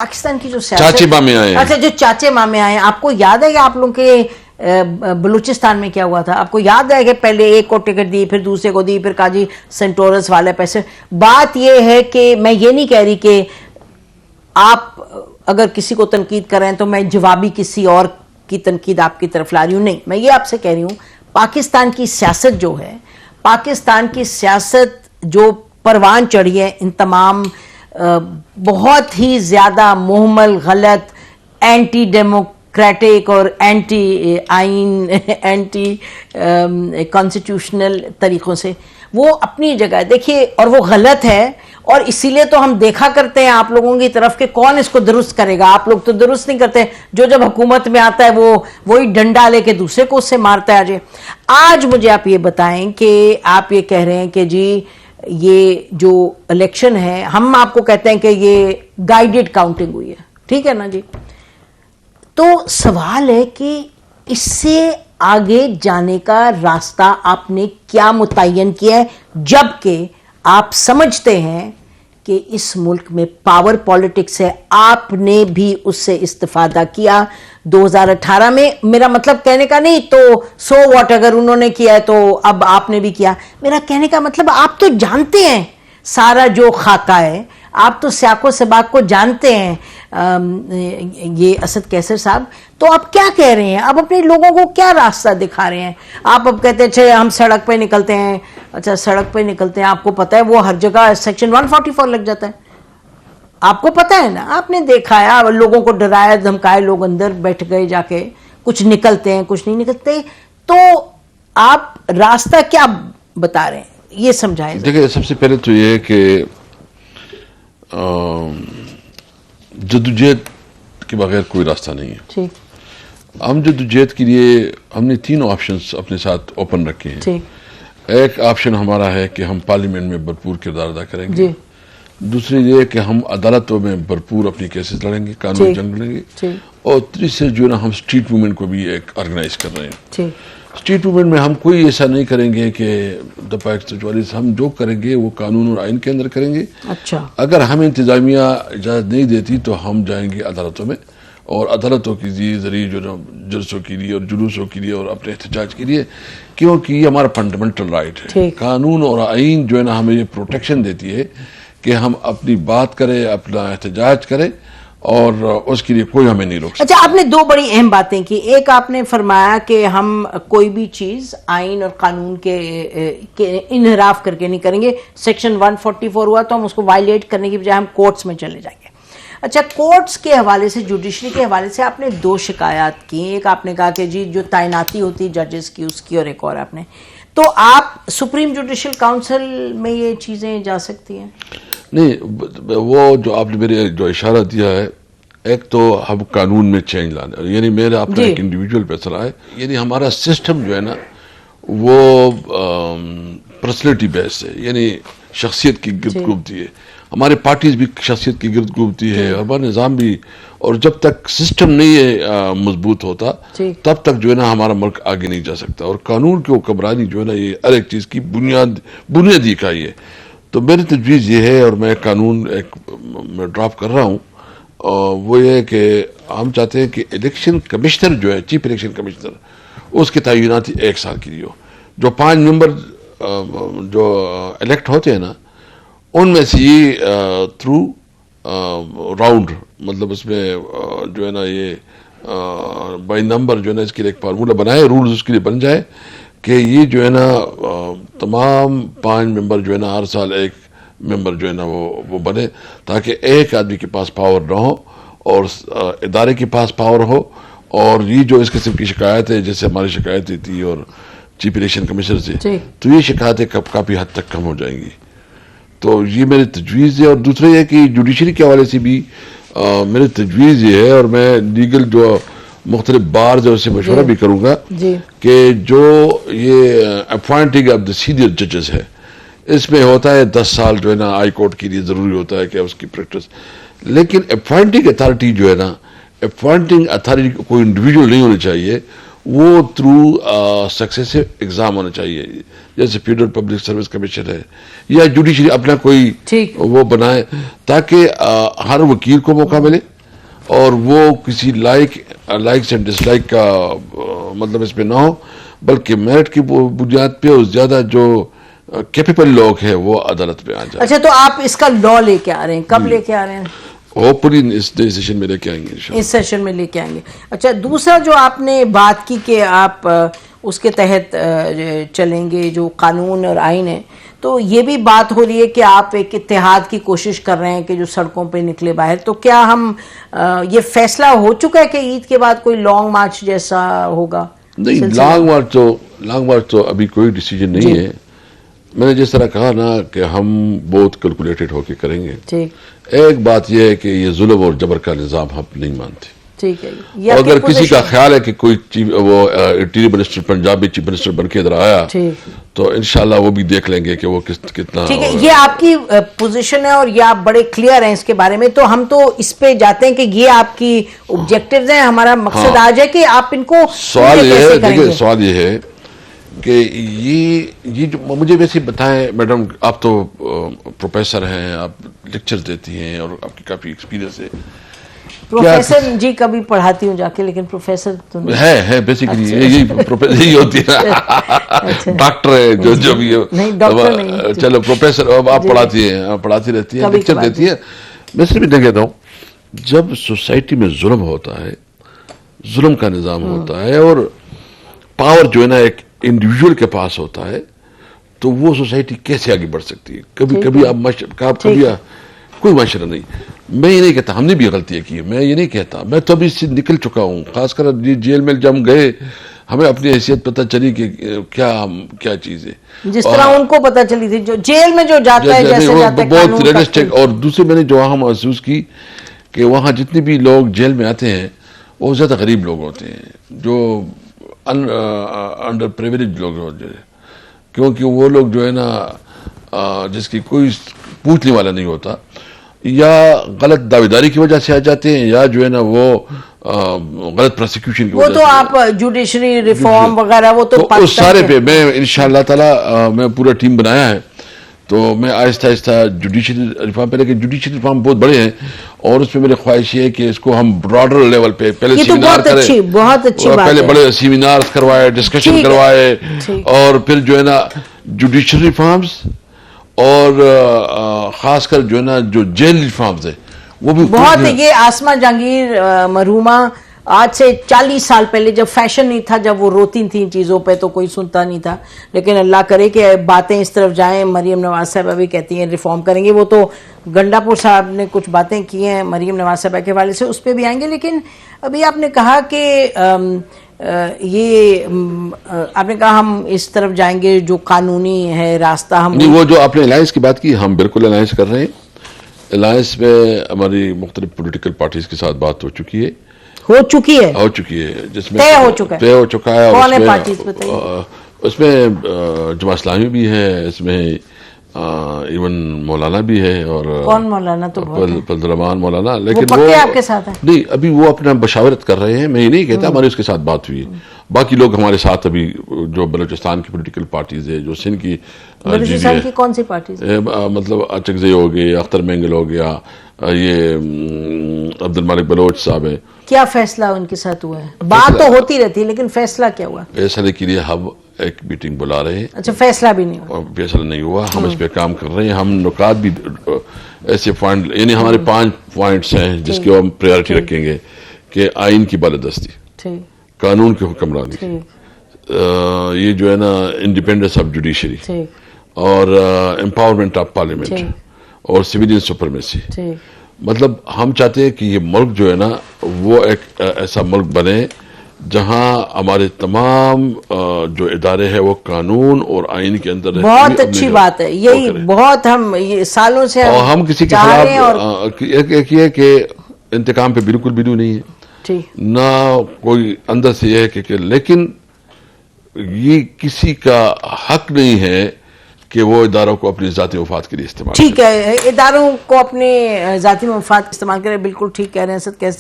پاکستان کی جو چاچے مامے آئے ہیں. اچھا جو چاچے مامے آئے ہیں، آپ کو یاد ہے کہ آپ لوگوں کے بلوچستان میں کیا ہوا تھا؟ آپ کو یاد ہے کہ پہلے ایک کو ٹکٹ دی، پھر دوسرے کو دی، پھر کہا جی سینٹورس والے پیسے. بات یہ ہے کہ میں یہ نہیں کہہ رہی کہ آپ اگر کسی کو تنقید کر رہے ہیں تو میں جوابی کسی اور کی تنقید آپ کی طرف لا رہی ہوں. نہیں، میں یہ آپ سے کہہ رہی ہوں پاکستان کی سیاست جو ہے، پاکستان کی سیاست جو پروان چڑھی ہے ان تمام بہت ہی زیادہ محمل، غلط، اینٹی ڈیموکریٹک اور اینٹی آئین، اینٹی کانسٹیٹیوشنل طریقوں سے، وہ اپنی جگہ دیکھیے، اور وہ غلط ہے. اور اسی لیے تو ہم دیکھا کرتے ہیں آپ لوگوں کی طرف کہ کون اس کو درست کرے گا. آپ لوگ تو درست نہیں کرتے، جو جب حکومت میں آتا ہے وہی ڈنڈا لے کے دوسرے کو اس سے مارتا ہے. آج مجھے آپ یہ بتائیں کہ آپ یہ کہہ رہے ہیں کہ جی یہ جو الیکشن ہے، ہم آپ کو کہتے ہیں کہ یہ گائیڈڈ کاؤنٹنگ ہوئی ہے، ٹھیک ہے نا جی. تو سوال ہے کہ اس سے آگے جانے کا راستہ آپ نے کیا متعین کیا ہے، جبکہ آپ سمجھتے ہیں کہ اس ملک میں پاور پالیٹکس ہے. آپ نے بھی اس سے استفادہ کیا 2018 میں. میرا مطلب کہنے کا نہیں تو سو واٹ، اگر انہوں نے کیا ہے تو اب آپ نے بھی کیا. میرا کہنے کا مطلب آپ تو جانتے ہیں سارا جو خاکہ ہے، آپ تو سیاق و سباق کو جانتے ہیں. یہ اسد کیسر صاحب، تو آپ کیا کہہ رہے ہیں؟ آپ اپنے لوگوں کو کیا راستہ دکھا رہے ہیں؟ آپ اب کہتے ہیں اچھا ہم سڑک پہ نکلتے ہیں. اچھا سڑک پہ نکلتے ہیں، آپ کو پتہ ہے وہ ہر جگہ سیکشن 144 لگ جاتا ہے. آپ کو پتہ ہے نا، آپ نے دیکھا ہے، لوگوں کو ڈرایا دھمکائے، لوگ اندر بیٹھ گئے جا کے، کچھ نکلتے ہیں کچھ نہیں نکلتے. تو آپ راستہ کیا بتا رہے ہیں یہ سمجھائیں. دیکھیں، سب سے پہلے تو یہ ہے کہ جدوجہد کے بغیر کوئی راستہ نہیں ہے. ٹھیک. ہم جدوجہد کے لیے ہم نے 3 آپشنز اپنے ساتھ اوپن رکھے ہیں. ٹھیک. ایک آپشن ہمارا ہے کہ ہم پارلیمنٹ میں بھرپور کردار ادا کریں گے. جی. دوسری یہ کہ ہم عدالتوں میں بھرپور اپنی کیسز لڑیں گے، قانون جنگ لڑیں گے. اور تیسرے جو ہے نا، ہم اسٹریٹ موومنٹ کو بھی ایک آرگنائز کر رہے ہیں. اسٹریٹ موومنٹ میں ہم کوئی ایسا نہیں کریں گے کہ دفعہ 144، ہم جو کریں گے وہ قانون اور آئین کے اندر کریں گے. اچھا. اگر ہمیں انتظامیہ اجازت نہیں دیتی تو ہم جائیں گے عدالتوں میں، اور عدالتوں کے ذریعے جو جلسوں کے لیے اور جلوسوں کے لیے اور اپنے احتجاج کے لیے، کیونکہ یہ ہمارا فنڈامنٹل رائٹ ہے. قانون اور آئین جو ہے نا ہمیں یہ پروٹیکشن دیتی ہے کہ ہم اپنی بات کریں، اپنا احتجاج کریں، اور اس کے لیے کوئی ہمیں نہیں روک سکتا. اچھا، آپ نے 2 بڑی اہم باتیں کی. ایک آپ نے فرمایا کہ ہم کوئی بھی چیز آئین اور قانون کے انحراف کر کے نہیں کریں گے. سیکشن 144 ہوا تو ہم اس کو وائلیٹ کرنے کی بجائے ہم کورٹس میں چلے جائیں گے. اچھا، کورٹس کے حوالے سے، جوڈیشری کے حوالے سے آپ نے 2 شکایات کی. ایک آپ نے کہا کہ جی جو تعیناتی ہوتی ججز کی اس کی، اور ایک اور آپ نے، تو آپ سپریم جوڈیشل کاؤنسل میں یہ چیزیں جا سکتی ہیں؟ نہیں، وہ جو آپ نے میرے جو اشارہ دیا ہے، ایک تو ہم قانون میں چینج لانے، یعنی میرا اپنا ایک انڈیویجول فیصلہ ہے. یعنی ہمارا سسٹم جو ہے نا وہ پرسنالٹی بیس ہے، یعنی شخصیت کی گرد گھومتی ہے. ہمارے پارٹیز بھی شخصیت کی گرد گھومتی ہے، ہمارا نظام بھی. اور جب تک سسٹم نہیں ہے مضبوط ہوتا تب تک جو ہے نا ہمارا ملک آگے نہیں جا سکتا. اور قانون کی حکمرانی جو ہے نا یہ ہر ایک چیز کی بنیادی اکائی ہے. تو میری تجویز یہ ہے، اور میں قانون ایک میں ڈرافٹ کر رہا ہوں، وہ یہ ہے کہ ہم چاہتے ہیں کہ الیکشن کمشنر جو ہے، چیف الیکشن کمشنر، اس کی تعیناتی 1 سال کے لیے ہو. جو 5 ممبر جو الیکٹ ہوتے ہیں نا، ان میں سے یہ تھرو راؤنڈ، مطلب اس میں جو ہے نا یہ بائی نمبر جو ہے نا اس کے لیے ایک فارمولہ بنائے، رولز اس کے لیے بن جائے کہ یہ جو ہے نا تمام 5 ممبر جو ہے نا ہر سال 1 ممبر جو ہے نا وہ بنے، تاکہ ایک آدمی کے پاس پاور نہ ہو اور ادارے کے پاس پاور ہو. اور یہ جو اس قسم کی شکایت ہے، جیسے ہماری شکایتیں تھی اور چیف الیکشن کمیشنر سے، تو یہ شکایتیں کافی حد تک کم ہو جائیں گی. تو یہ میری تجویز ہے. اور دوسرا یہ کہ جوڈیشری کے حوالے سے بھی میری تجویز یہ ہے، اور میں لیگل جو مختلف بارز ہے اس سے مشورہ بھی کروں گا کہ جو یہ اپوائنٹنگ آف دا سینئر ججز ہے، اس میں ہوتا ہے 10 سال جو ہے نا ہائی کورٹ کے لیے ضروری ہوتا ہے کہ اس کی پریکٹس. لیکن اپوائنٹنگ اتھارٹی جو ہے نا، اپوائنٹنگ اتھارٹی کوئی انڈیویجول نہیں ہونی چاہیے، وہ تھرو سکسیسو ایگزام ہونا چاہیے، جیسے فیڈرل پبلک سروس کمیشن ہے یا جوڈیشری اپنا کوئی وہ بنائے تاکہ ہر وکیل کو موقع ملے اور وہ کسی لائکس اینڈ ڈس لائک کا مطلب اس پہ نہ ہو، بلکہ میرٹ کی بنیاد پہ زیادہ جو کیپیبل لوگ ہیں وہ عدالت پہ آ جائیں۔ اچھا، تو آپ اس کا لا لے کے آ رہے ہیں، کب لے کے آ رہے ہیں؟ ہوپفلی اس نئے سیشن میں لے کے آئیں گے انشاءاللہ۔ اس سیشن میں لے کے آئیں گے۔ اچھا، دوسرا جو آپ نے بات کی کہ آپ اس کے تحت چلیں گے جو قانون اور آئین ہے، تو یہ بھی بات ہو رہی ہے کہ آپ ایک اتحاد کی کوشش کر رہے ہیں کہ جو سڑکوں پہ نکلے باہر، تو کیا ہم یہ فیصلہ ہو چکا ہے کہ عید کے بعد کوئی لانگ مارچ جیسا ہوگا؟ نہیں، لانگ مارچ تو ابھی کوئی ڈیسیجن نہیں ہے۔ میں نے جس طرح کہا نا کہ ہم بہت کیلکولیٹڈ ہو کے کریں گے۔ ایک بات یہ ہے کہ یہ ظلم اور جبر کا نظام ہم نہیں مانتے۔ ٹھیک ہے، اگر کسی کا خیال ہے کہ کوئی وہ interior minister Punjabi chief minister بن کے ادھر آیا تو انشاءاللہ وہ بھی دیکھ لیں گے کہ وہ کتنا۔ ٹھیک ہے، یہ آپ کی پوزیشن ہے اور یہ آپ بڑے کلیئر ہیں اس کے بارے میں، تو ہم تو اس پہ جاتے ہیں کہ یہ آپ کی آبجیکٹیوز ہیں، ہمارا مقصد آج ہے کہ آپ ان کو سوال یہ ہے کہ یہ جو مجھے ویسے بتائیں میڈم، آپ تو پروفیسر ہیں، آپ لیکچر دیتی ہیں اور آپ کی کافی ایکسپیرینس ہے۔ پروفیسر جی کبھی پڑھاتی ہوں جا کے، لیکن پروفیسر تو ہے بیسیکلی یہی ہوتی ہے، ڈاکٹر ہے جو بھی ہے، چلو پروفیسر آپ پڑھاتی ہیں، پڑھاتی رہتی ہیں، لیکچر دیتی ہیں۔ میں صرف اتنا کہتا ہوں، جب سوسائٹی میں ظلم ہوتا ہے، ظلم کا نظام ہوتا ہے اور پاور جو ہے نا ایک انڈیویجول کے پاس ہوتا ہے، تو وہ سوسائٹی کیسے آگے بڑھ سکتی ہے؟ کبھی آپ کوئی معاشرہ نہیں۔ میں یہ نہیں کہتا ہم نے بھی غلطیاں کی، میں یہ نہیں کہتا، میں تو ابھی اس سے نکل چکا ہوں۔ خاص کر جیل میں جب ہم گئے ہمیں اپنی حیثیت پتہ چلی کہ کیا چیز ہے، جس طرح ان کو پتہ چلی تھی، جو جیل میں جو جاتا ہے جیسے جاتا ہے بہت ریئلسٹک۔ اور دوسرے میں نے جو وہاں محسوس کی کہ وہاں جتنے بھی لوگ جیل میں آتے ہیں وہ زیادہ غریب لوگ ہوتے ہیں، جو انڈر پریویلیج لوگ ہوتے ہیں، کیونکہ وہ لوگ جو ہے نا جس کی کوئی پوچھنے والا نہیں ہوتا، یا غلط دعویداری کی وجہ سے آ جاتے ہیں، یا جو ہے نا وہ غلط پروسیکیوشن کی وجہ سے۔ وہ تو آپ جوڈیشری ریفارم وغیرہ وہ تو اس سارے پہ میں انشاءاللہ تعالی میں پورا ٹیم بنایا ہے، تو میں آہستہ آہستہ جوڈیشری ریفارم پہ، لیکن جوڈیشری ریفارم بہت بڑے ہیں اور اس میں میری خواہش یہ ہے کہ اس کو ہم براڈر لیول پہ پہلے سیمینار کریں، بہت اچھی بات ہے، پہلے بڑے سیمینار کروائے، ڈسکشن کروائے، اور پھر جو ہے نا جوڈیشری ریفارمز اور خاص کر جو ہے نا جو جیل ریفارمز ہیں وہ بھی بہت۔ یہ آسمہ جہانگیر مرحومہ آج سے 40 سال پہلے جب فیشن نہیں تھا، جب وہ روتی تھیں چیزوں پہ تو کوئی سنتا نہیں تھا، لیکن اللہ کرے کہ باتیں اس طرف جائیں۔ مریم نواز صاحبہ بھی کہتی ہیں ریفارم کریں گے، وہ تو گنڈا پور صاحب نے کچھ باتیں کی ہیں مریم نواز صاحبہ کے حوالے سے، اس پہ بھی آئیں گے۔ لیکن ابھی آپ نے کہا کہ یہ آپ نے کہا ہم اس طرف جائیں گے جو قانونی ہے راستہ، ہم نہیں، وہ جو آپ نے الائنس کی بات کی، ہم بالکل الائنس کر رہے ہیں۔ الائنس میں ہماری مختلف پولیٹیکل پارٹیز کے ساتھ بات ہو چکی ہے، جس میں طے ہو چکا ہے۔ کون ہے پارٹیز بتائیے؟ اس میں جماعت اسلامی بھی ہے، اس میں ایون مولانا بھی ہے، اور کون مولانا؟ تو فضل الرحمان مولانا، لیکن وہ آپ کے ساتھ ہیں؟ نہیں، ابھی وہ اپنا بشاورت کر رہے ہیں، میں یہ نہیں کہتا، ہماری اس کے ساتھ بات ہوئی ہے۔ باقی لوگ ہمارے ساتھ ابھی جو بلوچستان کی پولیٹیکل پارٹیز ہے، جو سندھ کی بلوچستان کی کون سی پارٹیز؟ مطلب اچکزئی ہو گیا، اختر مینگل ہو گیا، یہ عبد الملک بلوچ صاحب ہے۔ کیا فیصلہ ان کے ساتھ ہوا ہے؟ بات تو ہوتی رہتی ہے لیکن فیصلہ کیا ہوا؟ فیصلے کے لیے ہم ایک میٹنگ بلا رہے ہیں۔ اچھا، فیصلہ بھی نہیں ہوا؟ فیصلہ نہیں ہوا، ہم اس پہ کام کر رہے ہیں۔ ہم نکات بھی ایسے پوائنٹ، یعنی ہمارے 5 پوائنٹس ہیں جس کی ہم پریارٹی رکھیں گے، کہ آئین کی بالادستی، قانون کی حکمرانی، یہ جو ہے نا انڈیپینڈنس آف جوڈیشری، اور امپاورمنٹ آف پارلیمنٹ، اور سویلین سپرمیسی۔ مطلب ہم چاہتے ہیں کہ یہ ملک جو ہے نا وہ ایک ایسا ملک بنے جہاں ہمارے تمام جو ادارے ہیں وہ قانون اور آئین کے اندر رہتے ہیں۔ بہت اچھی بات ہے، یہی بہت ہم یہ سالوں سے ہم کسی کے خلاف ایک یہ کہ انتقام پہ بالکل بھی نہیں ہے، نہ کوئی اندر سے یہ ہے کہ لیکن یہ کسی کا حق نہیں ہے کہ وہ اداروں کو اپنے ذاتی مفاد کے لیے استعمال کرے۔ ٹھیک ہے، اداروں کو اپنے ذاتی مفاد استعمال کرے، بالکل ٹھیک کہہ رہے ہیں۔